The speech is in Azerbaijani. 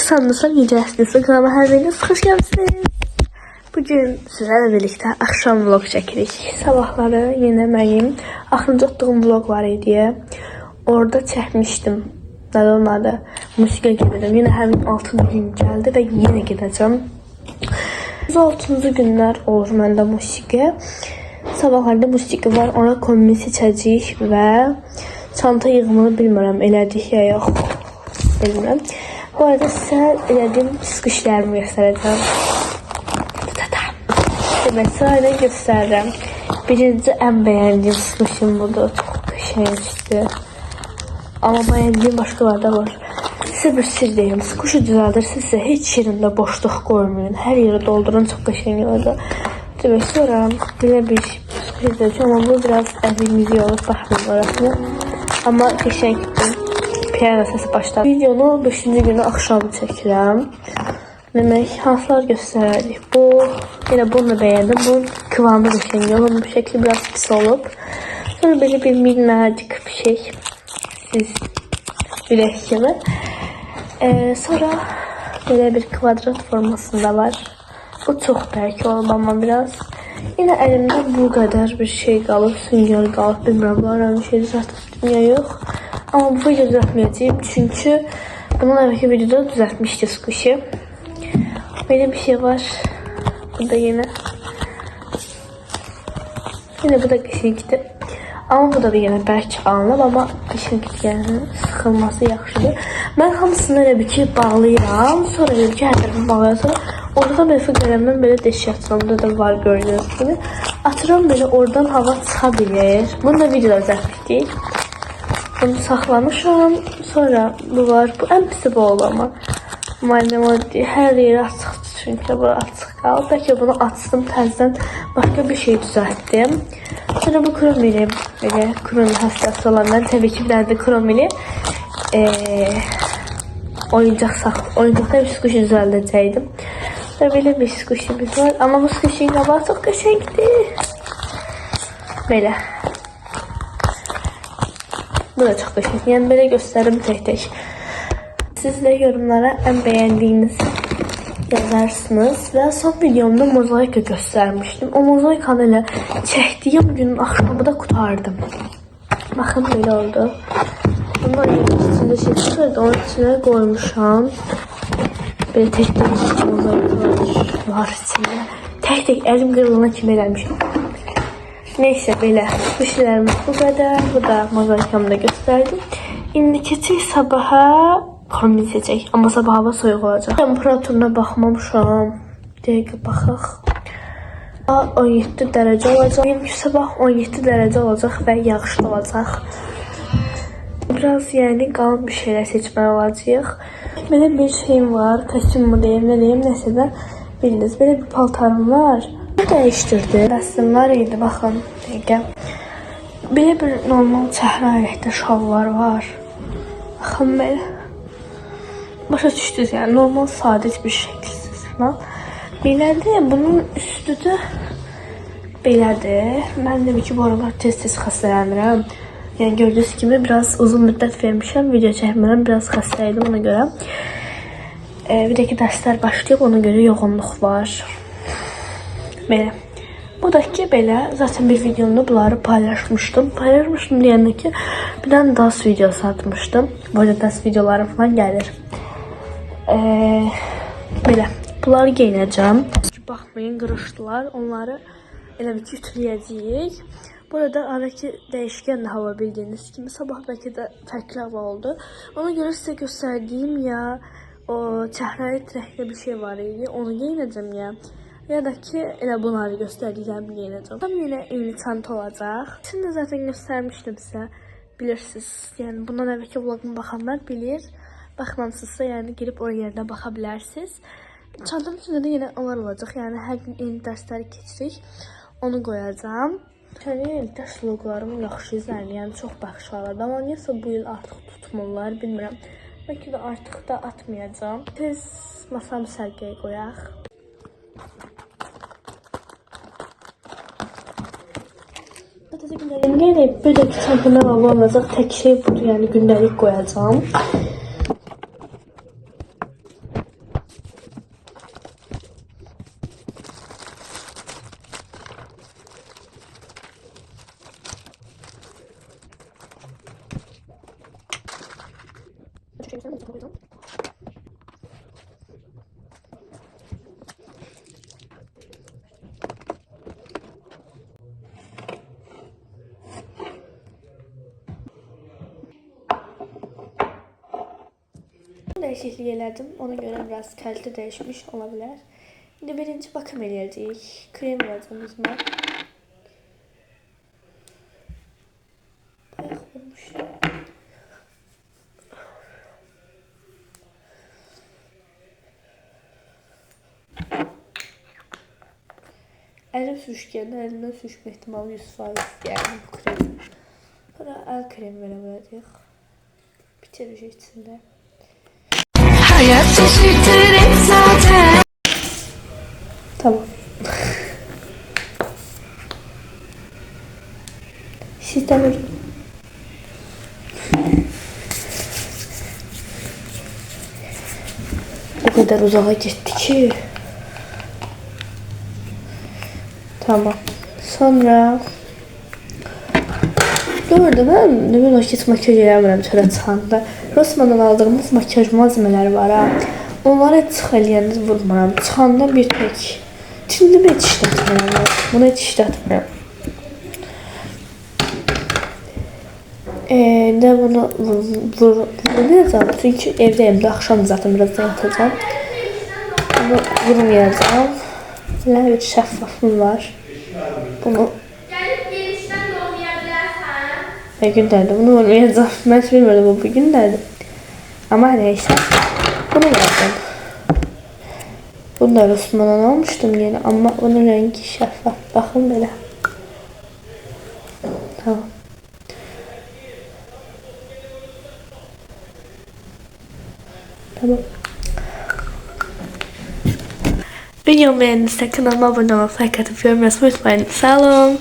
sandırsam yücəsiniz. Kanalıma hər biriniz xoş gəlmişsiniz. Bugün sizlərlə birlikdə axşam vlog çəkirik. Sabahları yenə mənim axırıncı atdığım vlog var idi. Orada çəkmişdim. Nədə onun adı? Musiqiyə gedirəm. Yenə həmin 6-cı gün gəldi və yenə gedəcəm. 6-cı günlər olur məndə musiqi. Sabahlarda musiqi var. Ona kombin seçəcəyik və çanta yığımını bilmirəm elədik ya yox. Bilmirəm. Bu arada sizə elədiyim çıxışlarımı göstərəcəm. Demək, sırayla göstərirəm. Birinci ən bəyəndiyim çıxışım budur. Çox qəşəngdir. Amma bəyəndiyim başqalar da var. Sizə bir sir deyim. Çıxışı düzəldirsinizsə heç yerində boşluq qoymayın. Hər yeri doldurun, çox qəşəng olacaq. Demək, sonra belə bir çıxış edəcək. Amma bu biraz əvimizi olur, baxmayın orasını. Amma qəşəngdir. Piyano səsi başladı. Videonu 5-ci günü axşam çəkirəm. Demək, hansılar göstərərik. Bu, yenə bunu da bəyəndim. Bunun kıvamı qəşəng olur. Bu şəkli biraz pis olub. Sonra belə bir minnacık bir şey. Siz bilək kimi. Sonra belə bir kvadrat formasında var. Bu çox bərk olub amma biraz. Yenə əlimdə bu qədər bir şey qalıb. Sünger qalıb. Bilmirəm, bu aram bir şey düzəltdim ya yox. Amma bu video düzəltməyəcəyim. Çünki bunun əvvəlki videoda düzəltmişdi squishy. Belə bir şey var. Bu da yenə. Yenə bu da qəşəngdir. Amma bu da yenə bərk alınıb. Amma qəşəngdir, yəni sıxılması yaxşıdır. Mən hamısını elə bir ki bağlayıram. Sonra elə bir ki hər tərəfini bağlayıram. Orada bir qələmdən belə deşik açıram. Burada da var gördüyünüz kimi. Atıram belə oradan hava çıxa bilir. Bunu da videoda düzəltmişdik. Bunu saxlamışam. Sonra bu var. Bu ən pisi bu oldu amma. Malum hər yeri açıqdır çünki bu açıq qaldı. Bəlkə bunu açdım təzədən başqa bir şey düzəltdim. Sonra bu kromili, belə kromili həssası olanlar təbii ki bilərdi kromili oyuncaqda bir squishy düzəldəcəkdim. Sonra belə bir squishy'miz var. Amma bu squishy'nin qabağı çox qəşəngdir. Belə. Bu da çox qəşəng. Yəni belə göstərim tək-tək. Siz də yorumlara ən bəyəndiyinizi yazarsınız və son videomda mozaika göstərmişdim. O mozaikanı ilə çəkdiyim günün axşamı da qutardım. Baxın belə oldu. Bunlar içində şey çıxırdı, onun içine qoymuşam. Belə tək-tək mozaikalar var içində. Tək-tək əlim qırılana kimi eləmişim. Neysə belə. Bu şeylərimiz bu qədər. Bu da mozaikamı da göstərdim. İndi keçək sabaha. Kombin seçək. Amma sabah hava soyuq olacaq. Temperaturuna baxmamışam. Dəqiqə baxaq. 17 dərəcə olacaq. Benimki sabah 17 dərəcə olacaq və yağışlı olacaq. Biraz yəni qalın bir şeylər seçməli olacaq. Belə bir şeyim var. Kostyum mu deyim, nə deyim, nəsə də bildiniz. Belə bir paltarım var. Dəyişdirdi. Dəstim var idi, baxın. Dəqiqə. Belə bir normal çəhra ələkdə şalvar var. Baxın belə. Başa düşdünüz, yəni normal sadə bir şəkilsiz falan. Belədir, bunun üstü də belədir. Mən də ki bu aralar tez-tez xəstələnirəm. Yəni gördüyünüz kimi biraz uzun müddət vermişəm, video çəkmirəm, biraz xəstəydim ona görə. Bir də ki dərslər başlayıb, ona görə yoğunluq var. Belə. Bu da ki belə, zaten bir videomda bunları paylaşmışdım. Paylaşmışdım deyəndə ki, bir dənə dans videosu atmışdım. Böyle dans videoları falan gəlir. Belə, bunları geyinəcəm. Baxmayın, qırışdılar. Onları elə bir ki ütüləyəcəyik. Burada əvvəlki dəyişkən də hava bildiyiniz kimi sabah bəlkə də fərqli hava oldu. Ona görə sizə göstərdiyim ya o çəhrayı trəkli bir şey var idi. Onu geyinəcəm ya. Ya da ki elə bunları göstərdiklərimi geyinəcəm. Tam yenə eyni çanta olacaq. Şimdi zaten göstərmişdim sizə. Bilirsiniz. Yəni bundan əvvəlki vlogumu baxanlar bilir. Baxmamsızsa yəni girib o yerdə baxa bilərsiniz. Çantamın üstündə yenə onlar olacaq. Yəni hər gün eyni dərsləri keçirik. Onu qoyacağım. Yəni dərs loqlarımı yaxşı izləyin. Yəni çox baxışlarlar. Amma niyəsə bu il artıq tutmurlar, bilmirəm. Bəlkə də artıq da atmayacağım. Tez masamı sərgiyə qoyaq. Yəni böyle ki çantamda olacaq tək şey budur. Yəni gündəlik qoyacağım. Değişiklik elədim. Ona göre biraz kalite değişmiş olabilir. Şimdi birinci bakım eləyəcəyik. Krem verdim üzümə. Bayağı olmuş. Elim sürüşkəndə əlimdən sürüşmə ihtimalı 100% yani bu krem. Sonra el kremi verəcəyik. Bitirici içində. Hayat şaşırtır zaten. Tamam. Siz de buyurun. O kadar uzağa gitti ki. Tamam. Sonra doğru ben ne böyle hiç makyaj yapmıyorum çöre çıxanda. Rossmann'dan aldığımız makyaj malzemeleri var ha. Onlara çıx eləyəndə vurmuram. Çıxanda bir tek. Tündümü heç işlətmirəm. Bunu heç işlətmirəm. De bunu vurmayacağım. Çünkü evdeyim de akşam zaten birazdan yatacağım. Bunu vurmayacağım. Böyle bir şeffafım var. Bunu ne gündeydi? Bunu vurmayacağım. Ben hiç bilmiyordum bu gündeydi. Ama neyse. Bunu yaptım. Bunu da Rossmann'dan almıştım yine ama onun rengi şeffaf. Bakın böyle. Tamam. Tamam. Videomu beğendiyseniz kanalıma abone olmayı, like atıp yorum yazmayı unutmayın. Sağ olun.